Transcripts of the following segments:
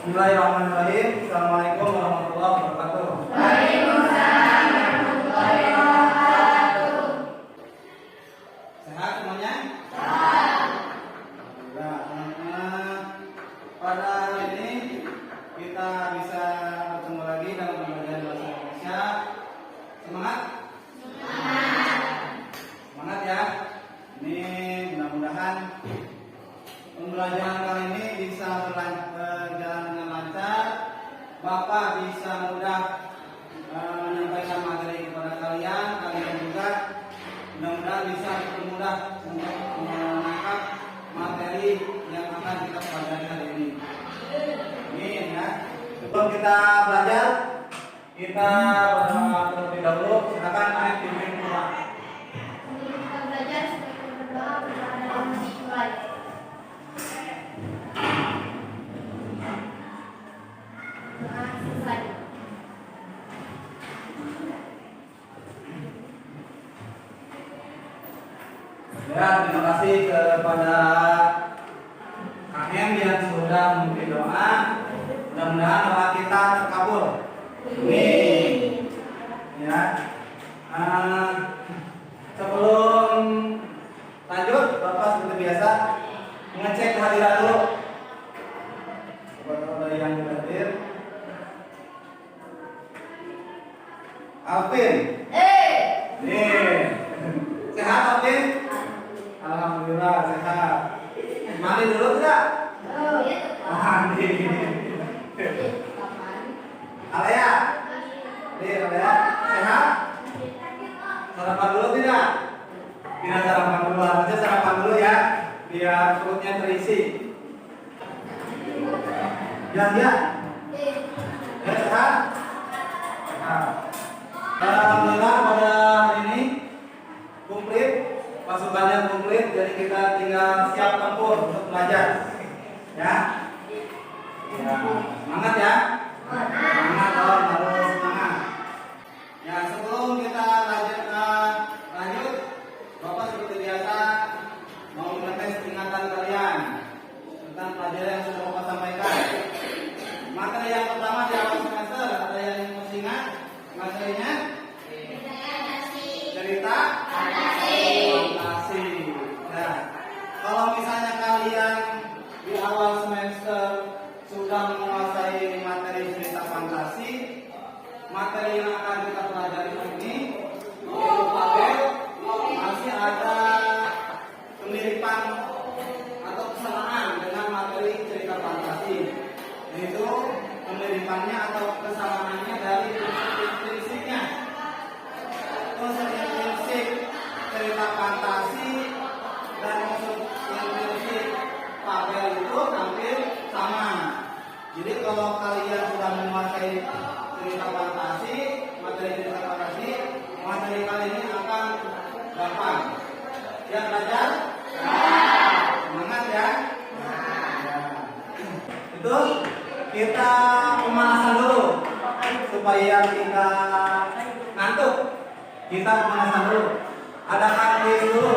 Bismillahirrahmanirrahim. Assalamualaikum warahmatullahi wabarakatuh. Waalaikumsalam warahmatullahi wabarakatuh. Sehat semuanya? Sehat. Alhamdulillah. Teman-teman, pada hari ini kita bisa bertemu lagi dalam pembelajaran bahasa Indonesia. Semangat? Semangat ya. Ini mudah-mudahan pembelajaran kali ini bisa berjalan dengan lancar. Bapak bisa mudah menyampaikan materi kepada kalian. Kalian juga mudah-mudahan bisa dipermudah untuk menangkap materi yang akan kita pelajari hari ini. Amin ya. Sebelum kita belajar, kita berdoa terlebih dahulu. Silakan ayat pimpin doa. Sebelum kita belajar, kita berdoa kepada Allah mulai. Doa selesai. Ya, terima kasih kepada KM yang sudah memberi doa. Mudah-mudahan doa kita terkabul. Amin. Ya. Sebelum lanjut, Bapak seperti biasa mengecek kehadiran dulu. Buat ada yang hadir. Alvin. Nih. Sehat Alvin? Alhamdulillah sehat. Mandi dulu tidak? Oh, ya. Mandi. Alea. Alea. Sehat? Sarapan dulu tidak? Tidak sarapan dulu, harusnya sarapan dulu ya, biar perutnya terisi. Ya. Ya sehat? Sehat. Alhamdulillah pada hari ini komplit, pasukannya komplit, jadi kita tinggal siap tempur untuk belajar. Ya. Ya, semangat ya. Semangat dong, harus semangat. Ya, sebelum kita lanjut, Bapak seperti biasa mau mengetes ingatan kalian tentang pelajaran yang sudah Bapak sampaikan. Materi yang pertama di awal semester, ada yang masih ingat materinya? Cerita fantasi. Ya, kalau misalnya kalian di awal semester sudah menguasai materi cerita fantasi, materi yang akan kita pelajari ini yaitu fabel, masih ada kemiripan atau kesamaan dengan materi cerita fantasi, yaitu kemiripannya atau kesamaannya dari prinsip-prinsipnya. Prinsip cerita fantasi dan prinsip fabel itu hampir sama. Jadi kalau kalian sudah menguasai cerita fantasi, materi kali ini akan gampang. Siap belajar? Semangat ya. Itu kita pemanasan dulu supaya kita ngantuk. Kita pemanasan dulu. Adakan kuis dulu.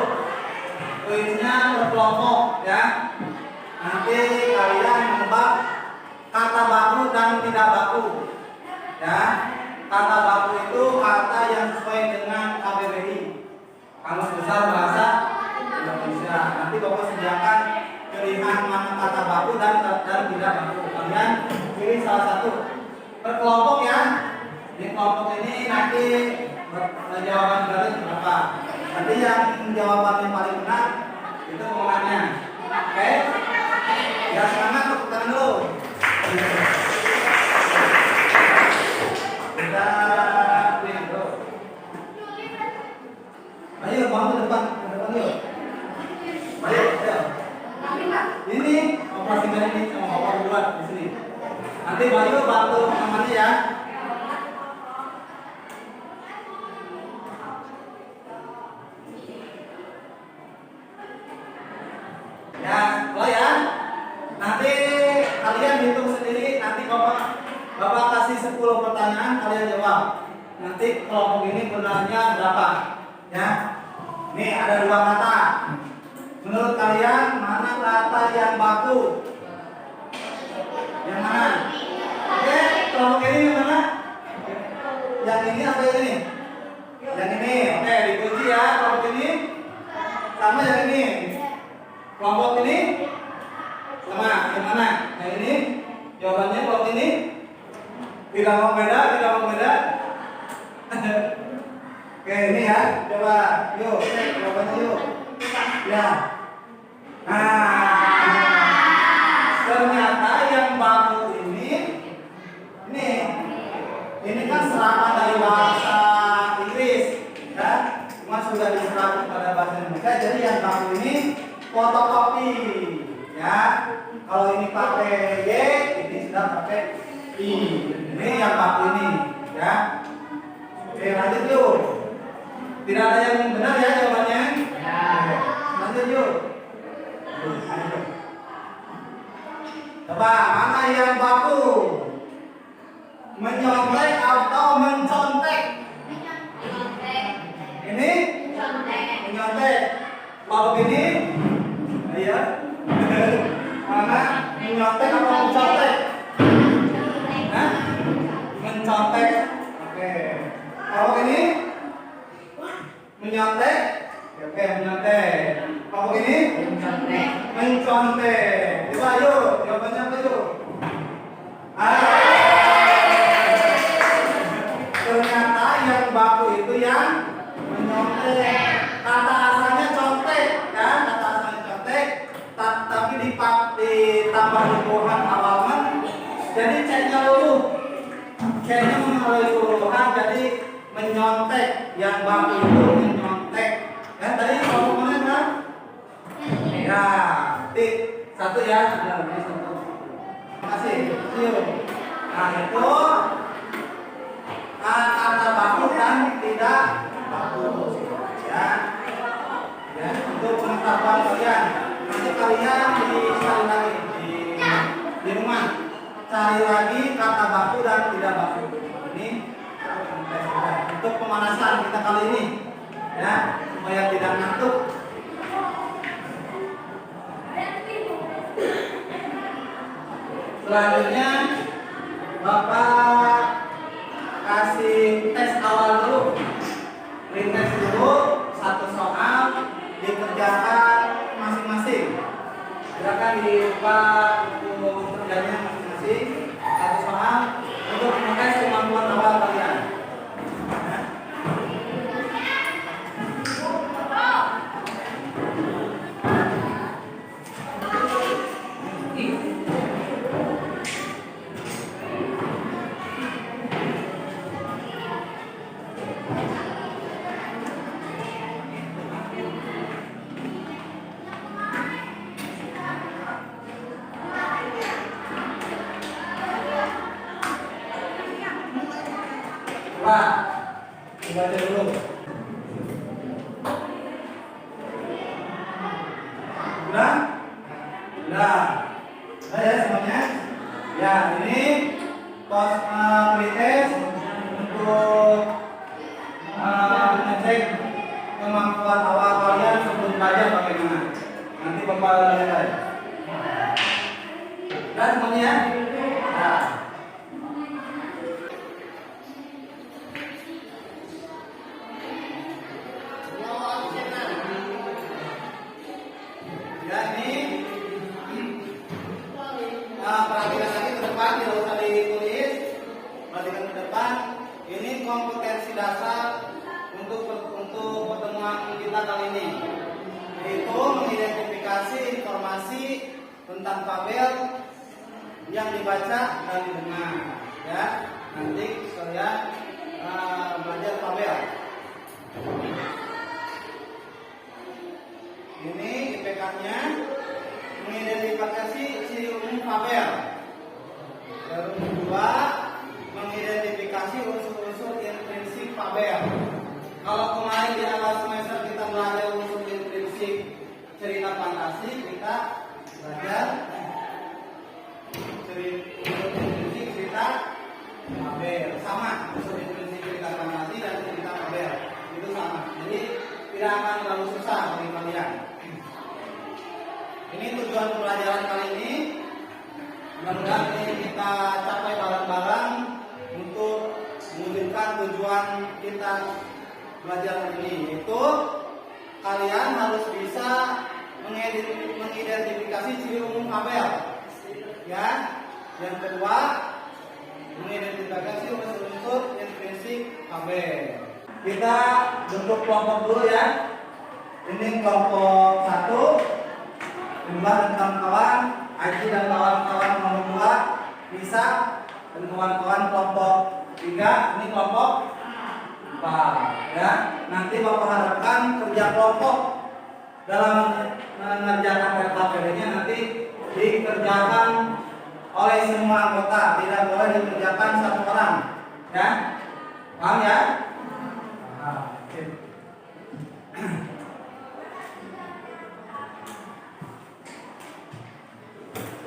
Kuisnya berkelompok ya. Nanti kalian menebak kata baku dan tidak baku. Ya, kata baku itu kata yang sesuai dengan KBBI, Kamus Besar Bahasa Indonesia. Nanti Bapak sediakan pilihan mana kata baku dan tidak baku. Kalian pilih salah satu. Berkelompok ya. Di kelompok ini nanti jawaban dari berapa. Nanti yang jawabannya paling benar itu pemenangnya. Oke? Ya semangat, tepuk tangan dulu. Ayo bantu depan yuk. Ayo. Ini operasi ini sama Bapak buat di sini. Nanti Bayu bantu temannya ya. Ya, boleh ya. Nanti kalian hitung sendiri. Nanti Bapak kasih 10 pertanyaan, kalian jawab. Nanti kelompok ini benarnya berapa? Ya. Nih ada 2 kata. Menurut kalian mana kata yang baku? Yang mana? Tidak mau beda, tidak mau beda. Oke, ini ya. Coba, yuk, jawabannya yuk. Ya. Nah, ternyata yang baku ini kan serapan dari bahasa Inggris, ya. Cuma sudah diserap pada bahasa Indonesia. Jadi yang baku ini fotokopi, ya. Kalau ini pakai Y, ini sudah pakai I. Ini yang baku ini, ya. Oke, lanjut yuk. Tidak ada yang benar ya jawabannya. Ya. Lanjut yuk. Coba mana yang baku? Menyontek atau mencontek? Ini? Menyontek. Kalau begini? Iya. Mana? Menyontek atau mencontek? Hah? Mencontek. Oke. Kalau ini? Menyontek. Oke, menyontek. Kalau ini? Mencontek. Mencontek. Coba yuk, jawabannya apa yuk? Ternyata yang baku itu yang menyontek. Kata asalnya contek, kan? Kata asalnya contek, tapi ditambah luluhan awalan, jadi C-nya luluh. C-nya mengalami luluhan, jadi menyontek. Yang baku itu menyontek. Ya, tadi kamu mana kan? Ya, tik satu ya. Ya, ini satu. Makasih. Yuk. Nah, itu kata baku dan tidak baku. Ya. Ya, untuk pengetahuan kalian. Nanti kalian sekali lagi di rumah cari lagi kata baku dan tidak baku. Ini untuk pemanasan kita kali ini, ya, supaya tidak ngantuk. Selanjutnya Bapak kasih tes awal dulu, tes dulu satu soal dikerjakan masing-masing. Silakan dibuka buku kerjanya masing-masing satu soal untuk mengetes kemampuan awal kalian. Pak, baca dulu. Udah? Udah. Udah ya semuanya? Ya, ini pos pretest untuk ngecek kemampuan awal kalian sebelum belajar bagaimana. Nanti Bapak lihat. Udah semuanya? Ya. Perhatikan lagi ke depan, tidak usah ditulis. Perhatikan ke depan. Ini kompetensi dasar untuk pertemuan kita kali ini, yaitu mengidentifikasi informasi tentang tabel yang dibaca dan didengar. Ya, nanti saya belajar tabel. Ini IPK-nya. Mengidentifikasi ciri umum tabel. Yang kedua, mengidentifikasi unsur-unsur intrinsik tabel. Kalau kemarin di awal semester kita belajar unsur intrinsik cerita fantasi, kita belajar unsur intrinsik cerita tabel. Sama, unsur intrinsik cerita fantasi dan cerita tabel itu sama. Jadi tidak akan terlalu susah bagi kalian. Ini tujuan pembelajaran kali ini. Mudah-mudahan ini kita capai bareng-bareng untuk mewujudkan tujuan kita belajar ini, yaitu kalian harus bisa mengidentifikasi ciri umum tabel. Ya. Yang kedua, mengidentifikasi unsur-unsur intrinsik tabel. Kita bentuk kelompok dulu ya. Ini kelompok 1, Imam dan kawan-kawan, Aji dan kawan-kawan nomor 2, Nisa dan kawan-kawan kelompok 3, ini kelompok 4 ya. Nanti Bapak harapkan kerja kelompok dalam mengerjakan tabelnya nanti dikerjakan oleh semua anggota, tidak boleh dikerjakan satu orang ya. Paham ya? Oke.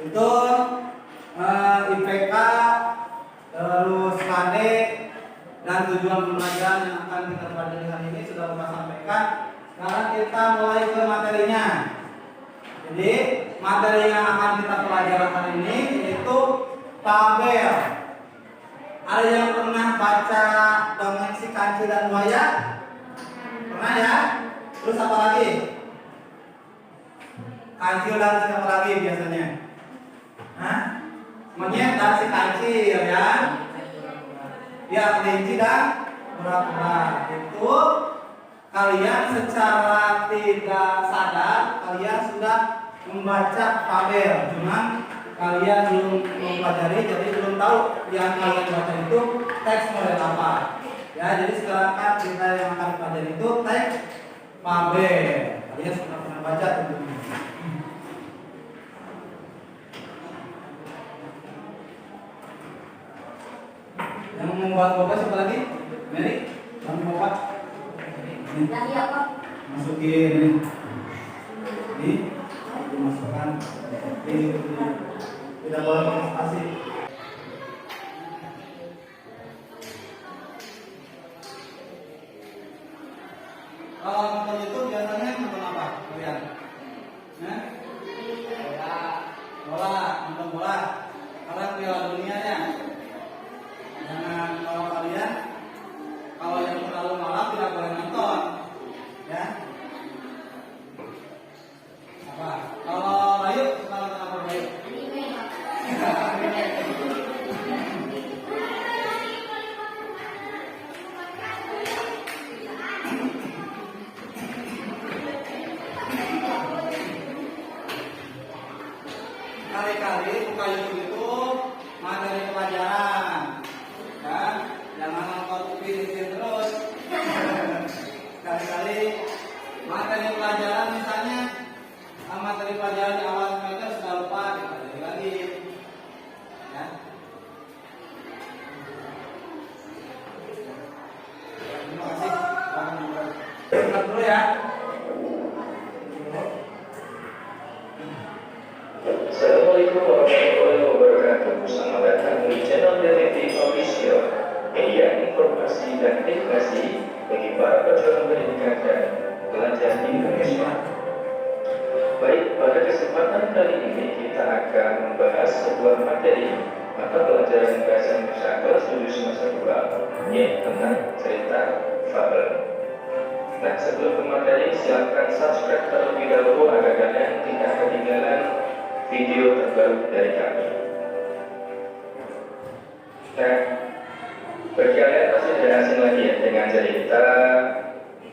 Itu IPK, terus KD dan tujuan pembelajaran yang akan kita pelajari hari ini sudah Bapak sampaikan. Sekarang kita mulai ke materinya. Jadi materi yang akan kita pelajari hari ini yaitu tabel. Ada yang pernah baca dongeng si kancil dan buaya? Pernah ya? Terus apa lagi? Kancil dan siapa lagi biasanya? Hah? Monyet dan si kancil ya? Ya, kelinci dan kura-kura. Itu kalian secara tidak sadar kalian sudah membaca tabel, cuman kalian belum mempelajari, jadi belum tahu yang kalian baca itu teks model apa. Ya, jadi sekarang kita yang akan pelajari itu teks tabel. Kalian sudah pernah baca tentunya. Yang membuat boba siapa lagi? Mary? Kamu boba? Lagi apa? Masukin ini dimasukkan ini tidak boleh pakai spasi. Kalau nonton itu biasanya nonton apa kalian? Bola, nonton bola. Karena Piala Dunianya. Jangan kalau kalian kalau yang terlalu malam tidak boleh nonton, ya. Apa? Kalau Bayu suka nonton apa Bayu? Kali-kali buka YouTube itu materi pelajaran, ya. Jangan nonton TV terus. Kali-kali materi pelajaran misalnya materi pelajaran di awal semester sudah lupa, kita lagi, ya. Terima kasih. Kita dulu ya. Assalamualaikum warahmatullahi wabarakatuh. Selamat datang di channel Detektif Official, media informasi dan edukasi bagi para pejuang pendidikan dan pelajar di Indonesia. Baik, pada kesempatan kali ini kita akan membahas sebuah materi mata pelajaran bahasa Indonesia kelas 7 semester 2, yaitu tentang cerita fabel. Nah, sebelum ke materi, silakan subscribe terlebih dahulu agar kalian tidak ketinggalan video terbaru dari kami. Nah, bagi kalian pasti tidak asing lagi ya dengan cerita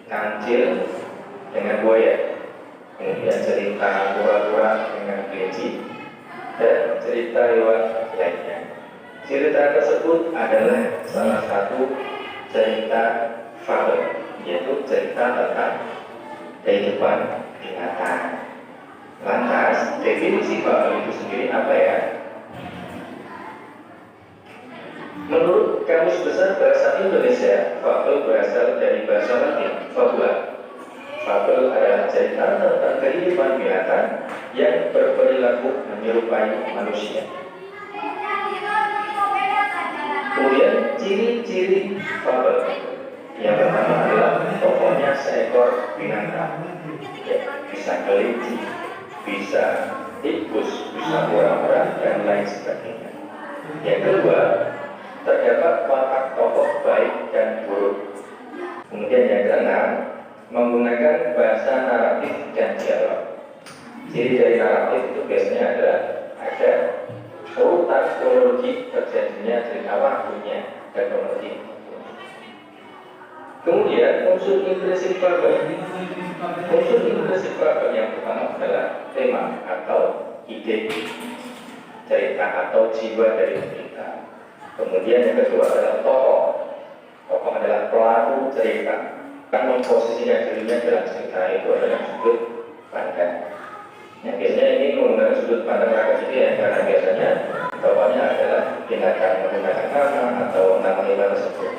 kancil dengan buaya, kemudian cerita kura-kura dengan kelinci, dan cerita hewan lainnya. Cerita tersebut adalah salah satu cerita fabel, yaitu cerita tentang kehidupan binatang. Lantas, definisi fabel itu sendiri apa ya? Menurut Kamus Besar Bahasa Indonesia, fabel berasal dari bahasa Latin, fabula. Fabel adalah cerita tentang kehidupan binatang yang berperilaku menyerupai manusia. Kemudian, ciri-ciri fabel. Yang pertama adalah tokohnya seekor binatang, ya, bisa kelinci, bisa tikus, bisa kura-kura, dan lain sebagainya. Yang kedua, terdapat watak tokoh baik dan buruk. Kemudian yang keenam, menggunakan bahasa naratif dan dialog. Ciri dari naratif itu biasanya adalah ada huruf urutan kronologi terjadinya cerita waktunya dan kronologi. Kemudian unsur impresif verbal. Unsur impresif verbal yang pertama adalah tema atau ide cerita atau jiwa dari cerita. Kemudian yang kedua adalah tokoh. Tokoh adalah pelaku cerita yang memposisikan dirinya dalam cerita itu adalah sudut pandang. Yang biasanya ini menggunakan sudut pandang rakyat itu ya, karena biasanya tokohnya adalah binatang menggunakan nama atau nama hewan tersebut.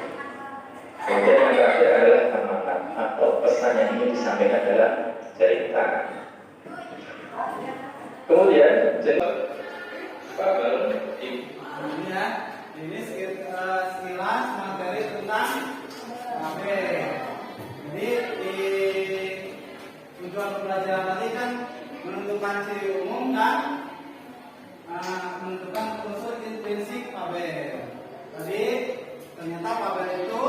Kemudian yang terakhir adalah amanat atau pesan yang ingin disampaikan adalah cerita. Kemudian jenis fabel ini sekilas materi tentang fabel. Jadi di tujuan pembelajaran tadi kan menentukan ciri umum dan menentukan unsur intrinsik fabel. Tadi ternyata fabel itu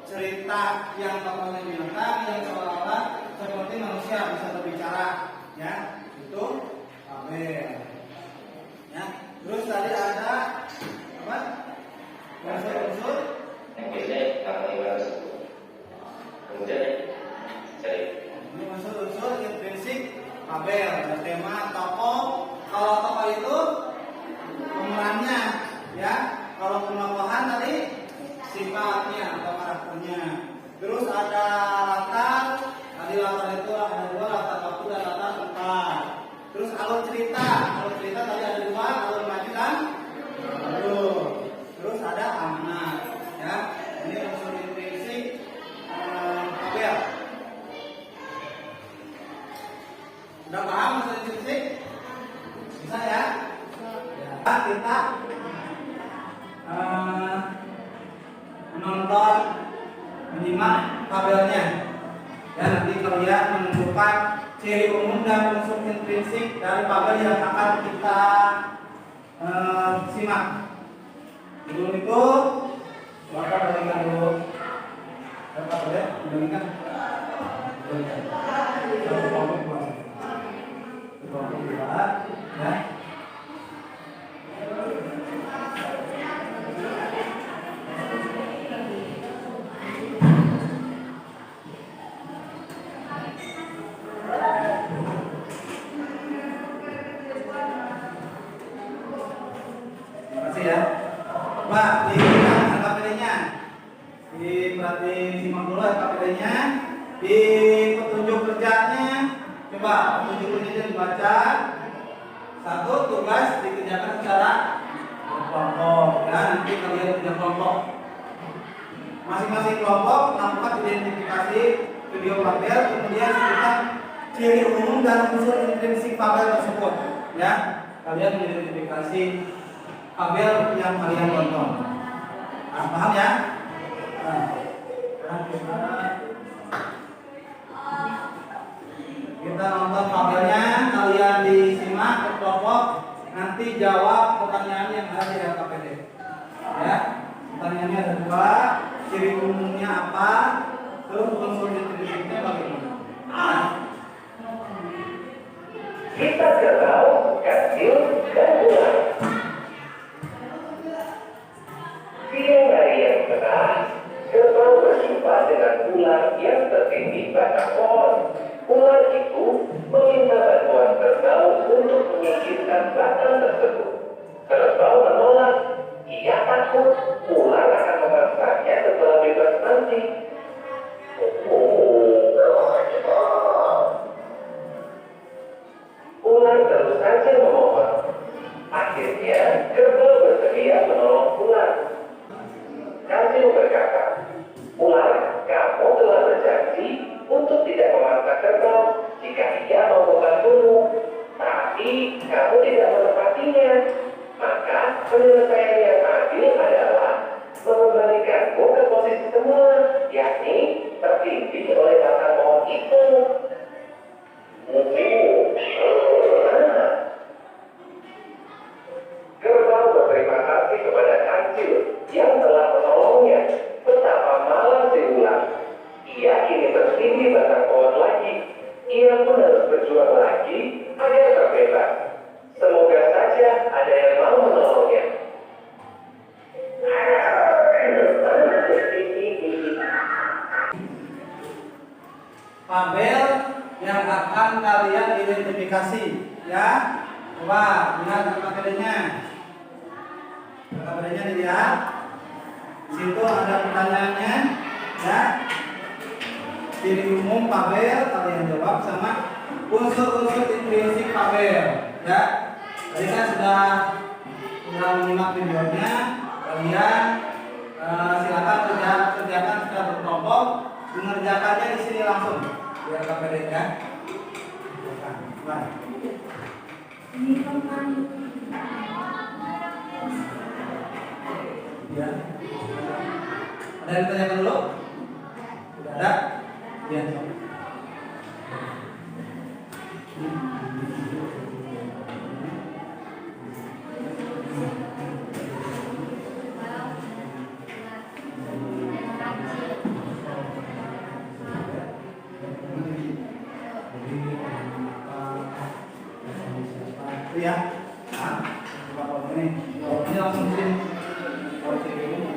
cerita yang tokohnya binatang yang seolah-olah seperti manusia bisa berbicara, ya itu fabel. Ya, terus tadi ada apa? Unsur-unsur yang biasanya nama hewan tersebut. Kemudian ini unsur-unsur intrinsik fabel, ada tema, tokoh. Kalau tokoh itu pemerannya, ya. Kalau penokohan tadi sifatnya atau karakternya. Terus ada latar, tadi latar itu ada dua, latar waktu dan latar tempat. Terus alur cerita tadi ada dua, alur maju dan alur. Terus ada amanat, ya. Ini unsur intrinsik fabel. Udah paham unsur intrinsik? Bisa ya? Ya, kita menonton, menyimak tabelnya. Ya, nanti kalian menentukan ciri umum dan unsur intrinsik dari tabel yang akan kita simak. Sebelum itu, Bapak berikan dulu. Bapak boleh berikan. Satu kelompok buat. Kelompok buat, ya. Ya, Pak, dilihat KPD-nya. Berarti simak dulu KPD-nya. Di petunjuk kerjanya, coba petunjuk kerjanya dibaca. Satu, tugas dikerjakan secara kelompok. Ya, nanti kalian punya kelompok. Masing-masing kelompok melakukan identifikasi video fabel, kemudian sebutkan ciri umum dan unsur intrinsik fabel tersebut. Ya, kalian identifikasi fabel yang kalian tonton. Paham ya? Kita nonton fabelnya, kalian disimak ke kelompok, nanti jawab pertanyaan yang ada di LKPD. Ya, pertanyaannya ada dua, ciri umumnya apa, terus unsur intrinsiknya bagaimana. kita kenal katil dan ular. Siang hari yang cerah, kerbau berjumpa dengan ular yang tertindih batang pohon. Ular itu meminta bantuan kerbau untuk menyingkirkan batang tersebut. Kerbau menolak. Ia takut ular akan memangsanya setelah bebas nanti. Ular terus saja memohon. Akhirnya kerbau bersedia menolong ular. Katil berkata, ular, kamu telah berjanji untuk tidak memaksa kerbau jika ia mau membantumu. Tapi kamu tidak menepatinya. Maka penyelesaian yang adil adalah mengembalikanmu ke posisi semula, yakni tertindih oleh batang pohon itu. Kerbau LKPD-nya dilihat. Di situ ada pertanyaannya, ya. Ciri umum tabel kalian jawab sama unsur-unsur intrinsik tabel, ya. Tadi kan sudah menyimak videonya, kalian silakan kerjakan secara berkelompok, mengerjakannya di sini langsung di LKPD, ya. Baik. Ya. Ada yang ditanyakan dulu? Sudah ada? Ya. Ya. Nah, kalau ini langsung sini. Kalau sini ini.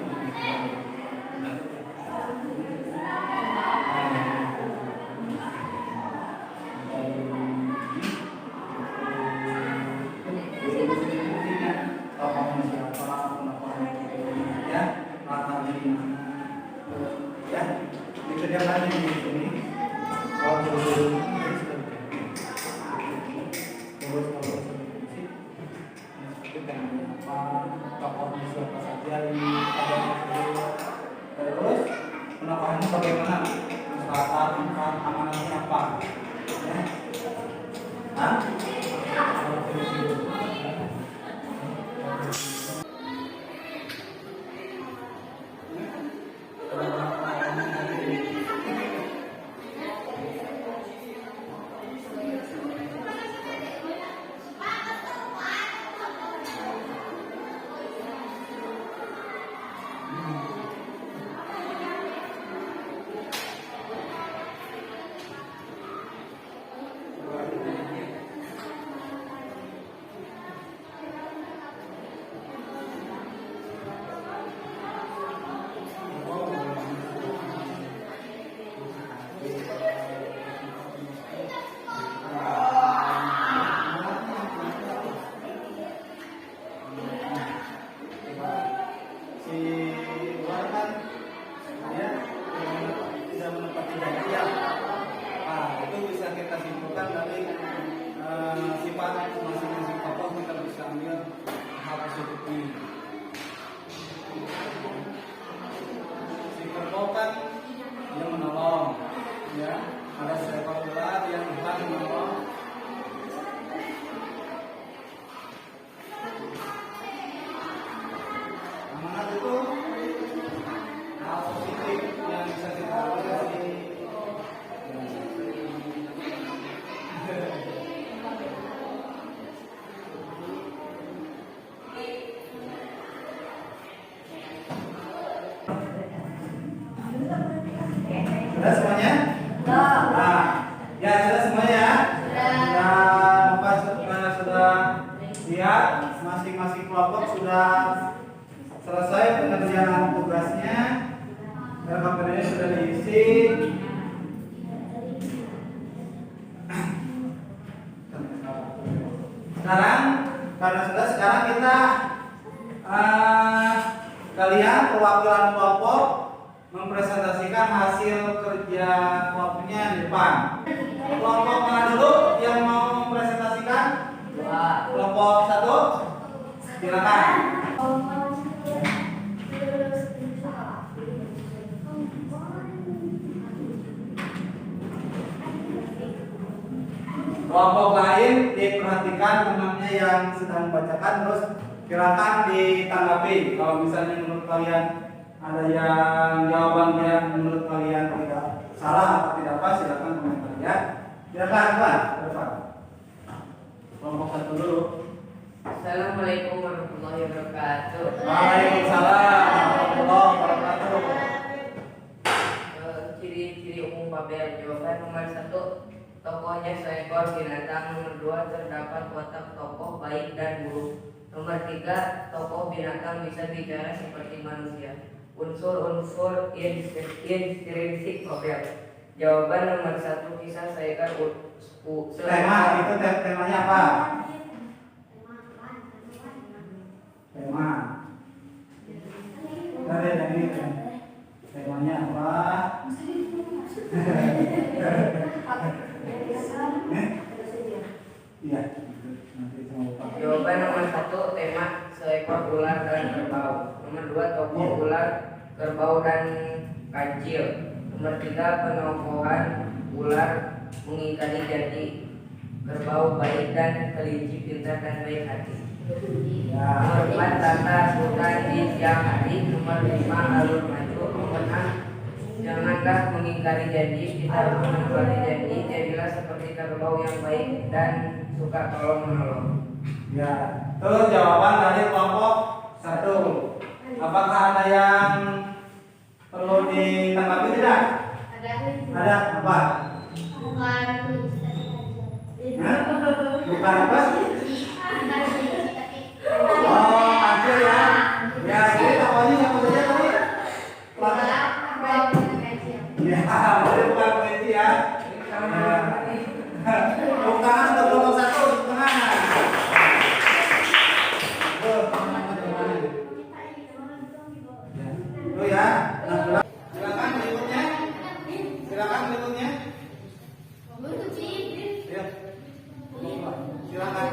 Ya, latarnya di mana? Ya, dikerjakan di sini. Tokohnya siapa saja ini terus penambahannya bagaimana misalkan amanatnya apa ya. Hah? Sudah semuanya? Nah, ya sudah semuanya. Sudah lihat masing-masing kelompok sudah selesai pengerjaan tugasnya. LKPD-nya sudah diisi. Sekarang kita kalian perwakilan kelompok mempresentasikan hasil kerja kelompoknya di depan. Kelompok mana dulu yang mau mempresentasikan? Kelompok 1, silakan. Kelompok lain diperhatikan temannya yang sedang membacakan, terus silakan ditanggapi. Kalau misalnya menurut kalian ada yang jawaban yang menurut kalian tidak salah atau tidak pas, silakan komentar ya. Silakan Pak, Pak. Kelompok 1 dulu. Assalamualaikum warahmatullahi wabarakatuh. Waalaikumsalam warahmatullahi wabarakatuh. Ciri-ciri umum tabel. Jawaban nomor 1, tokohnya seekor binatang. Nomor 2, terdapat watak tokoh baik dan buruk. Nomor 3, tokoh binatang bisa bicara seperti manusia. Unsur-unsur intrinsik tabel. Jawaban nomor 1, kisah seekor Tema itu temanya apa? Tema. ini temanya apa? Iya. Nanti sama Bapak. Jawaban nomor 1 tema seekor ular dan kerbau. Nomor 2 tokoh ular, kerbau dan kancil. Nomor 3 penokohan ular mengingkari janji, kerbau baik dan kelinci pintar dan baik hati. Nomor 4 tata hutan di siang hari. Nomor 5 alur maju. Nomor 6 janganlah mengingkari janji, kita harus menepati janji. Jadilah seperti kerbau yang baik dan suka tolong menolong. Ya, terus jawaban dari kelompok 1. Apakah ada yang perlu ditanggapi tidak? Ada apa? Bukan Hah? Bukan apa? Oh, hasil ya. Ya, jadi tokohnya siapa saja tadi? Ya, boleh bukan polisi ya. Tepuk tangan untuk kelompok 1 di tengah. Tuh ya. Nah, silakan berikutnya. Silakan berikutnya. Ya. Silakan.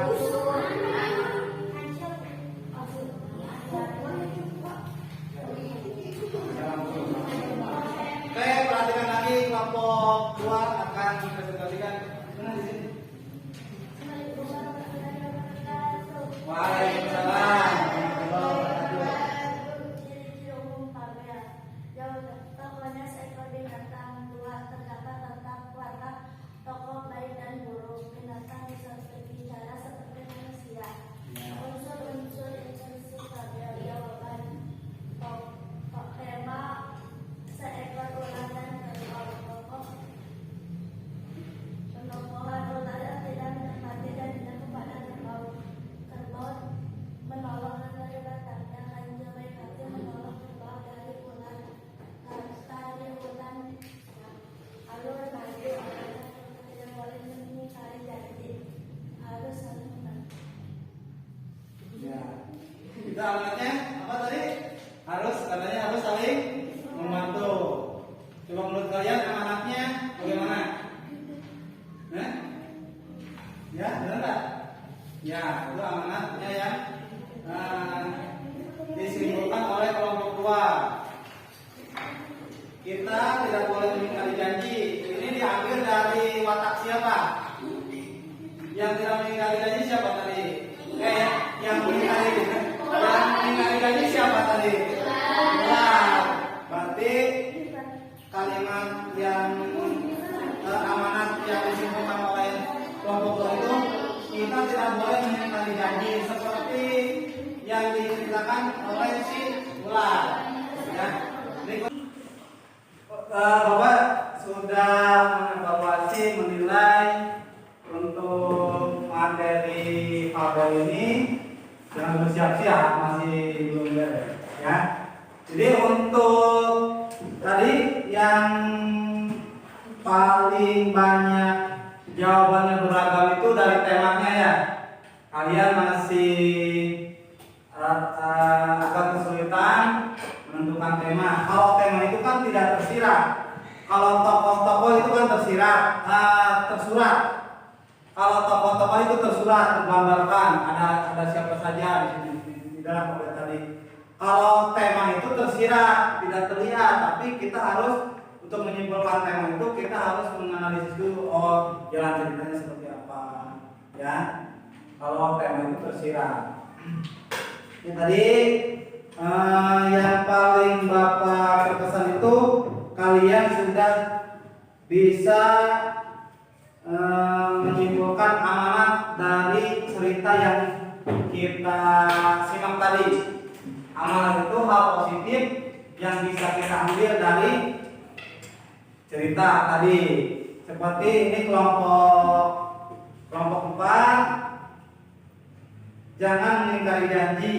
Oke, perhatikan lagi kelompok 2 akan dipresentasikan. Mana di sini? Waalaikumsalam. Tokohnya seekor binatang. 2 terdapat tentang watak tokoh baik dan buruk. Binatang bisa berbicara seperti manusia. Unsur-unsur intensif tabel. Jawaban tema seekor ular dan kerbau. Tokoh penokohan ular tidak menikmati dan tidak kepada kerbau. Kerbau menolong dari batangnya. Kancil baik hati menolong kerbau dari ular. Tari hutan alur maju. Tidak boleh mengingkari janji, harus saling membantu. Ya. Kita alamatnya apa tadi? Katanya harus saling membantu. Coba menurut kalian amanatnya bagaimana? Ya, benar nggak? Ya, itu amanatnya yang disimpulkan oleh kelompok 2. Kita tidak boleh mengingkari janji. Ini diambil dari watak siapa? Yang tidak mengingkari janji siapa tadi? Yang mengingkari janji siapa tadi? Ular. Berarti kalimat yang amanat yang disimpulkan oleh kelompok 2 itu, kita tidak boleh mengingkari janji seperti yang diceritakan oleh si ular. Ya. Bapak sudah mengevaluasi, menilai untuk materi fabel ini. Jangan bersiap-siap, masih belum beres ya. Jadi untuk tadi yang paling banyak jawabannya beragam itu dari temanya ya. Kalian masih agak kesulitan menentukan tema. Kalau tema itu kan tidak tersirat. Kalau tokoh-tokoh itu kan tersurat. Kalau tokoh-tokoh itu tersurat, tergambarkan ada siapa saja di dalam fabel tadi. Kalau tema itu tersirat, tidak terlihat, tapi kita harus untuk menyimpulkan tema itu kita harus menganalisis dulu, oh jalan ceritanya seperti apa, ya. Kalau tema itu tersirat. Ini tadi yang paling Bapak berkesan itu kalian sudah bisa menyimpulkan amanat dari cerita yang kita simak tadi. Amanat itu hal positif yang bisa kita ambil dari cerita tadi. Seperti ini kelompok 4, jangan mengingkari janji.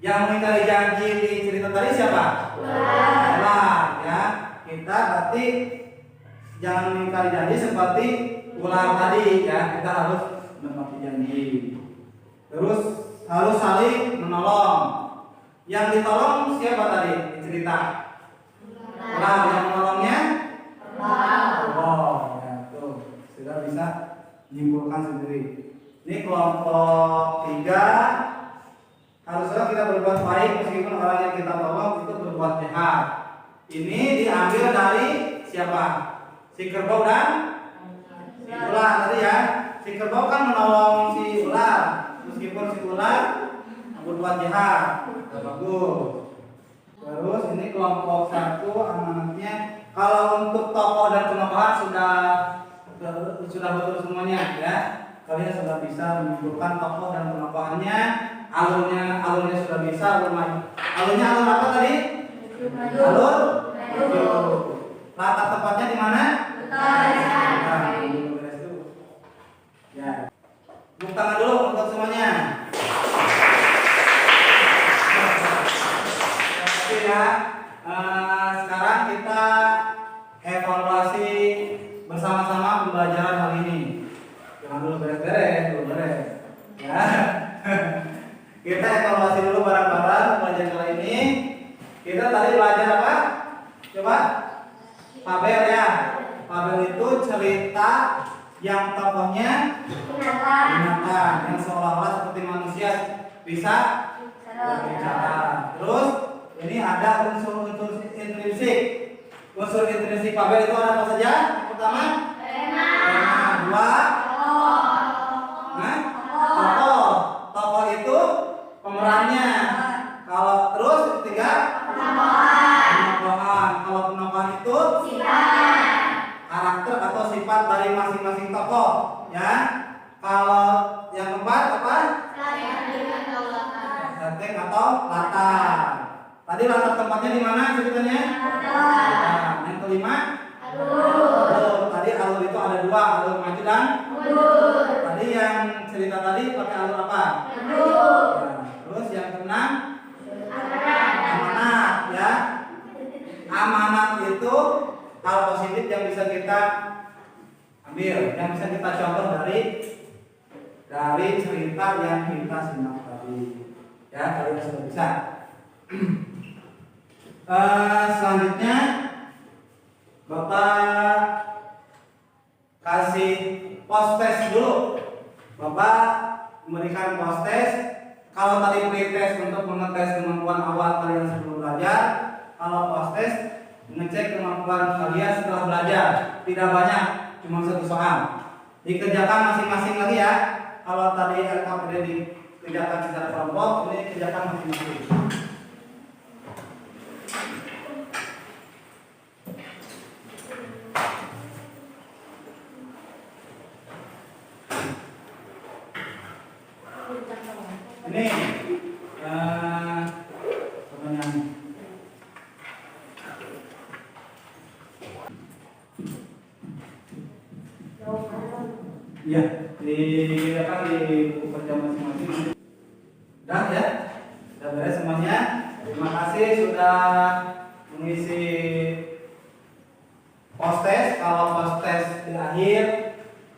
Yang mengingkari janji di cerita tadi siapa? Ular, ya. Kita berarti jangan mengingkari janji seperti ular tadi, ya. Kita harus menepati janji. Terus harus saling menolong. Yang ditolong siapa tadi? Cerita. Ular. Yang menolongnya? Oh, ya, tuh sudah bisa menyimpulkan sendiri. Ini kelompok 3. Harusnya kita berbuat baik meskipun orang yang kita tolong itu berbuat jahat. Ini diambil dari siapa? Si kerbau dan si ular tadi ya. Si kerbau kan menolong si ular meskipun si ular berbuat jahat. Bagus. Terus ini kelompok 1 amanatnya. Kalau untuk tokoh dan penokohan sudah betul semuanya ya. Kalian sudah bisa menentukan tokoh dan penokohannya. Alurnya sudah bisa. Alurnya alur apa tadi? Alur maju. Latar tempatnya di mana? Ya. Tepuk tangan dulu untuk semuanya. Oke ya. Sekarang kita evaluasi bersama-sama pembelajaran hari ini. Jangan dulu beres-beres, belum beres. Ya. Kita evaluasi dulu bareng-bareng pembelajaran kali ini. Kita tadi belajar apa? Coba. Fabel ya. Fabel itu cerita yang tokohnya binatang yang seolah-olah seperti manusia bisa berbicara. Terus ini ada unsur-unsur intrinsik. Unsur intrinsik Fabel itu ada apa saja? Pertama, tema. Dua, tokoh. Tokoh itu pemerannya. Kalau terus ketiga, penokohan. Kalau penokohan itu karakter atau sifat dari masing-masing tokoh, ya. Kalau yang keempat apa? Setting atau latar. Tadi latar tempatnya di mana ceritanya? Nah, yang kelima, alur. Tadi alur itu ada 2, alur maju dan mundur. Tadi yang cerita tadi pakai alur apa? Nah, terus yang keenam, amanat, ya. Amanat itu hal positif yang bisa kita ambil, yang bisa kita contoh dari cerita yang kita simak tadi. Ya, kalian sudah bisa. Selanjutnya Bapak kasih post-test dulu. Bapak memberikan post-test. Kalau tadi pre-test untuk mengetes kemampuan awal kalian sebelum belajar, kalau post-test mengecek kemampuan kalian setelah belajar. Tidak banyak, cuma 1 soal. Dikerjakan masing-masing lagi ya. Kalau tadi LKPD dikerjakan secara kelompok, ini kerjakan masing-masing. Ini pertanyaan. Iya, dikerjakan di buku kerja masing-masing. Udah ya? Sudah beres semuanya? Terima kasih sudah mengisi post-test. Kalau post-test di akhir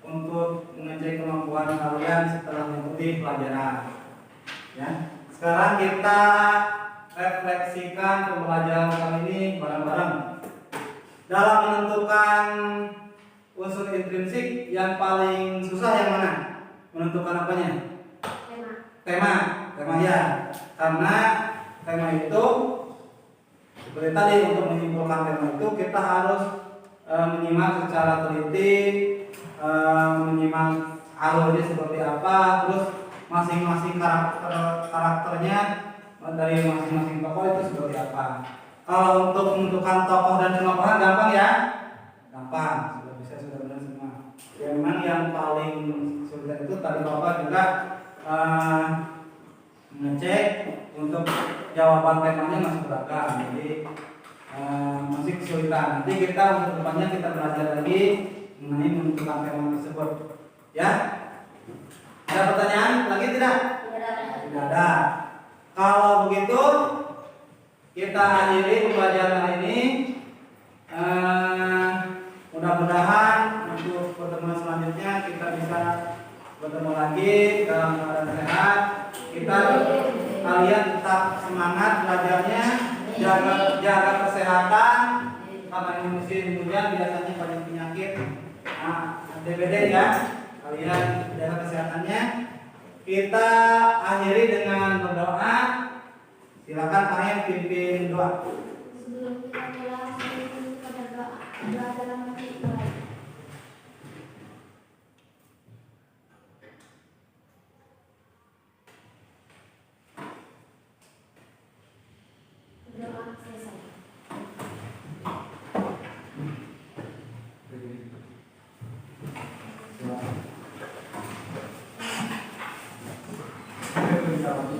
untuk mengecek kemampuan kalian setelah mengikuti pelajaran. Ya. Sekarang kita refleksikan pembelajaran kali ini bareng-bareng. Dalam menentukan unsur intrinsik yang paling susah yang mana? Menentukan apanya? Tema ya. Karena tema itu seperti tadi, untuk menyimpulkan tema itu kita harus menyimak secara teliti, menyimak alurnya seperti apa, terus masing-masing karakternya dari masing-masing tokoh itu seperti apa. Kalau untuk menentukan tokoh dan penokohan gampang ya? Gampang, sudah benar semua. Ya, memang yang paling sulit itu tadi Bapak juga mengecek untuk jawaban temanya masih beragam. Jadi masih kesulitan. Nanti kita untuk depannya kita belajar lagi mengenai menentukan tema tersebut. Ya? Ada pertanyaan lagi tidak? Tidak ada. Kalau begitu kita akhiri pembelajaran hari ini. Mudah-mudahan untuk pertemuan selanjutnya kita bisa bertemu lagi dalam keadaan sehat. Kita kalian tetap semangat belajarnya, jaga kesehatan. Karena ini musim hujan biasanya banyak penyakit. Nah, DBD ya, kalian jaga kesehatannya. Kita akhiri dengan berdoa. Silakan kalian pimpin doa. Sebelum kita mulai, kita berdoa. Doa dalam hati baik. Doa selesai. Silakan.